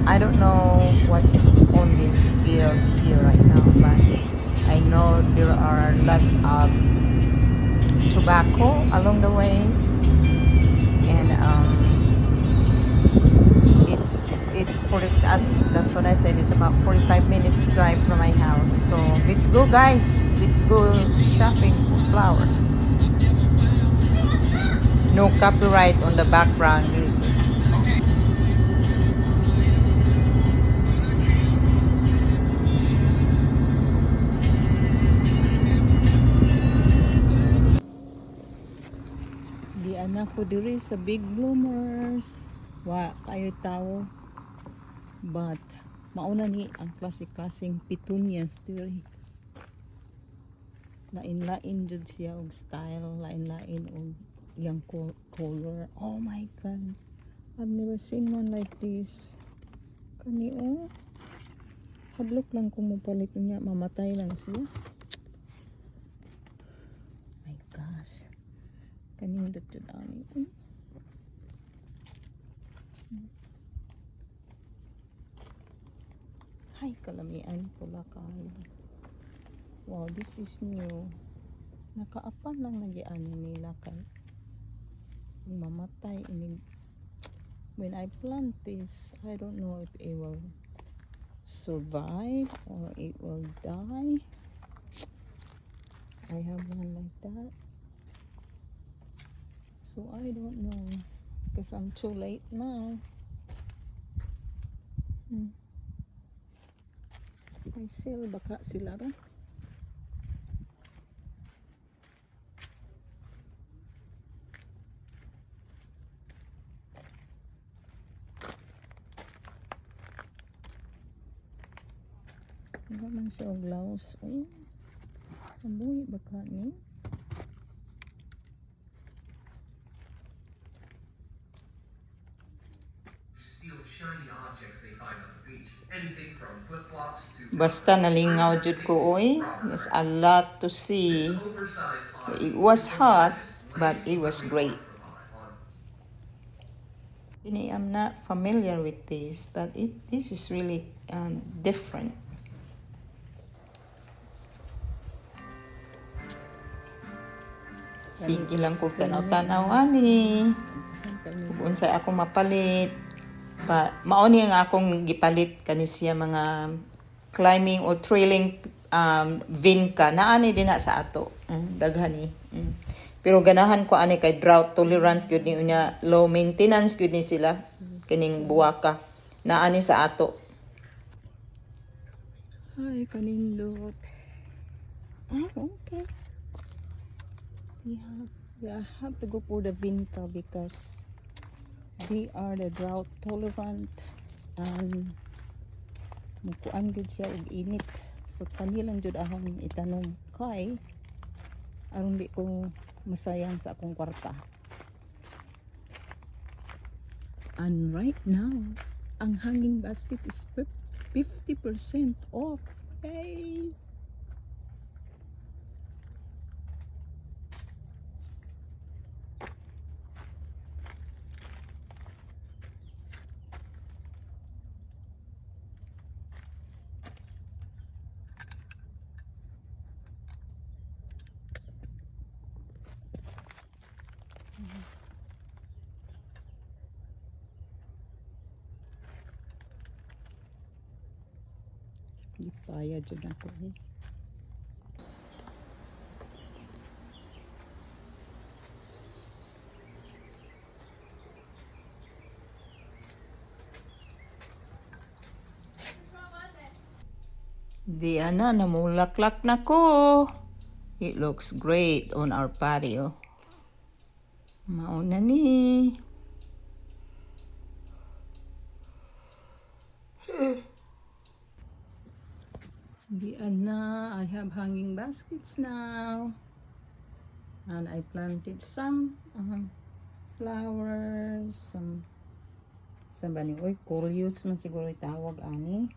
I don't know what's on this field here right now, but I know there are lots of tobacco along the way, and it's 40, that's what I said, it's about 45 minutes drive from my house. So let's go, guys, let's go shopping for flowers. No copyright on the background music. Di anak ko diri sa Big Bloomers. Wa kayo tao. But mauna ni ang klase-klaseng petunias diri. Lain-lain jud siya og style, lain-lain og yang color. Oh my god. I've never seen one like this. Kani oh. Hadlok lang kung mapalit niya, mamatay lang siya. My gosh. Kaning dito dami. Hay, kalamian pula kayo. Wow, this is new. Nakaapan lang nagyani nila kay mamatay ini. When I plant this, I don't know if it will survive or it will die. I have one like that. So I don't know because I'm too late now. May sale baka sila ron. Wala man siya og laos. Oh, nabuhi baka ni. Basta nalingaw jud ko oy. There's a lot to see. It was hot, but it was great. I'm not familiar with this, but this is really different. Sige lang kung tanaw-tanaw ani. Kung unsay ako mapalit. Mauni nga akong gipalit kani siya mga climbing o trailing vinca naani din na sa ato. Daghan ni. Pero ganahan ko ani kay drought tolerant gyud ni unya, low maintenance gyud ni sila kining buwaka naani sa ato. Ay kanindot. Okay. Yeah, I have to go for the vinca because they are the drought tolerant and mukuan gud siya og init. So kanilang jud ahong itanom kay aron di ko masayang sa akong kwarta. And right now, ang hanging basket is 50% off. Hey! Ipaya dyan ako eh. Diana, namulaklak na ko. It looks great on our patio. Mauna ni. Diana, I have hanging baskets now. And I planted some flowers, some ba ni oy, coleus man siguro itawag ani.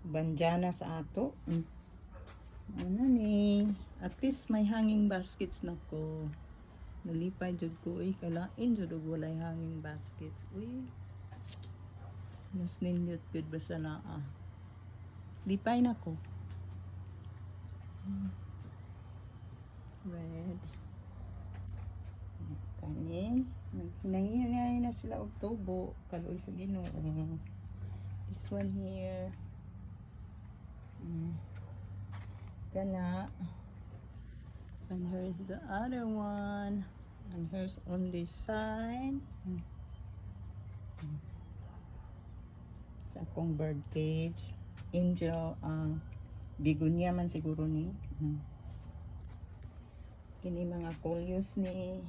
Banjana sa ato. Ano ni? At least may hanging baskets na ko. Nalipay jud ko kalain jud og walay hanging baskets. Uy. Mas nindot good basta na lipay na ko. Red. Kani, naghinay na sila og tubo. Kaloy sa Ginoo. This one here. Kana. And here's the other one. And here's on this side. Sa akong bird cage. Angel, bigunya man siguro ni. Kini mga coleus ni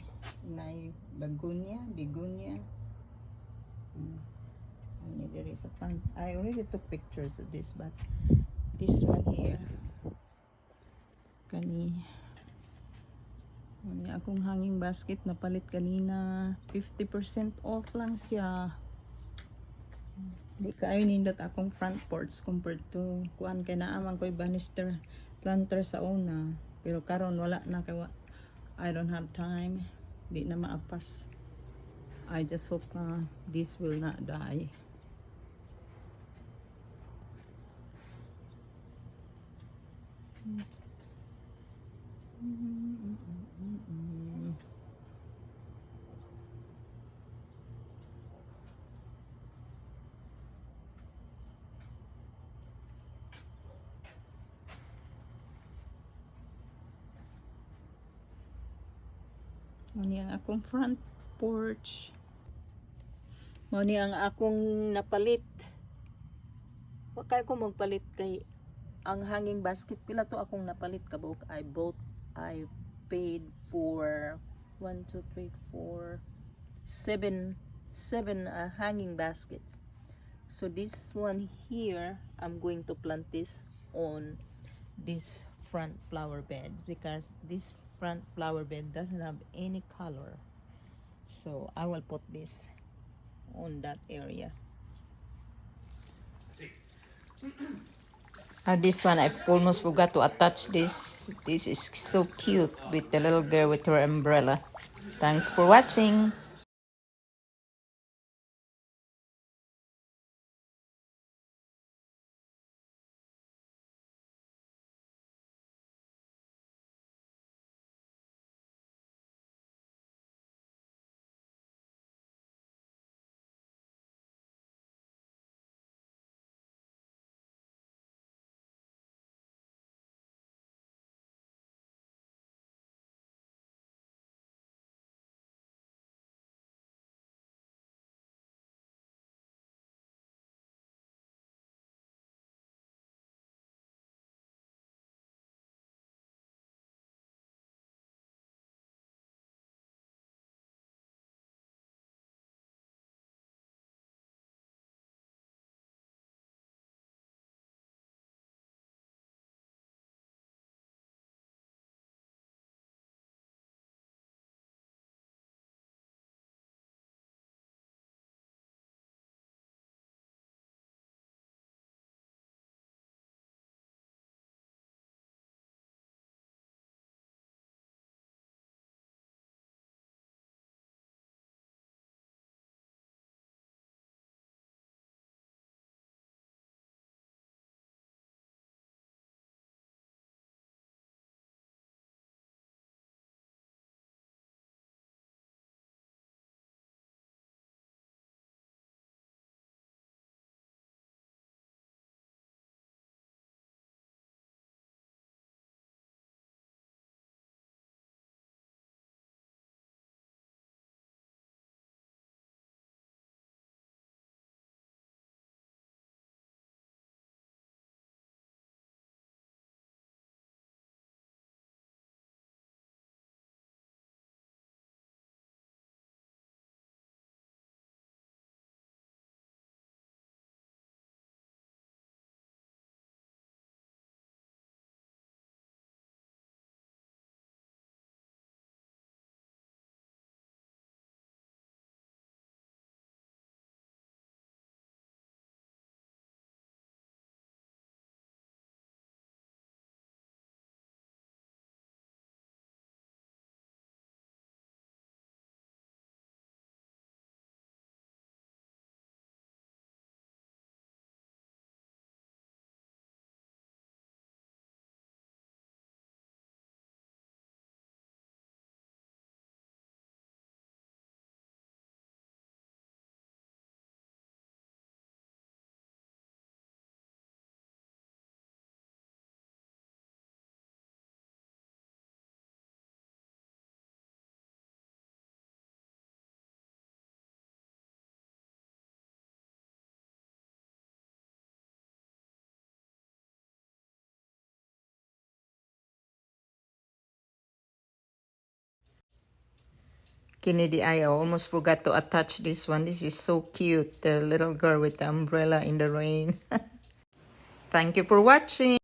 begonia. There is a plant. I already took pictures of this, but this one here. Kani. Ano akong hanging basket na palit kanina. 50% off lang siya. Di kayo nindot akong front porch compared to kuan kay naamang ko'y banister planter sa una. Pero karon wala na kay I don't have time. Di na maapas. I just hope this will not die. Mani ang akong front porch. Mani ang akong napalit. Wa kay ko magpalit kay ang hanging basket pila to akong napalit kabuk. I paid for 1 2 3 4 7 hanging baskets. So this one here, I'm going to plant this on this front flower bed because this front flower bed doesn't have any color. So I will put this on that area. This one I've almost forgot to attach this. This is so cute with the little girl with her umbrella. Thanks for watching. Kennedy, I almost forgot to attach this one. This is so cute. The little girl with the umbrella in the rain. Thank you for watching.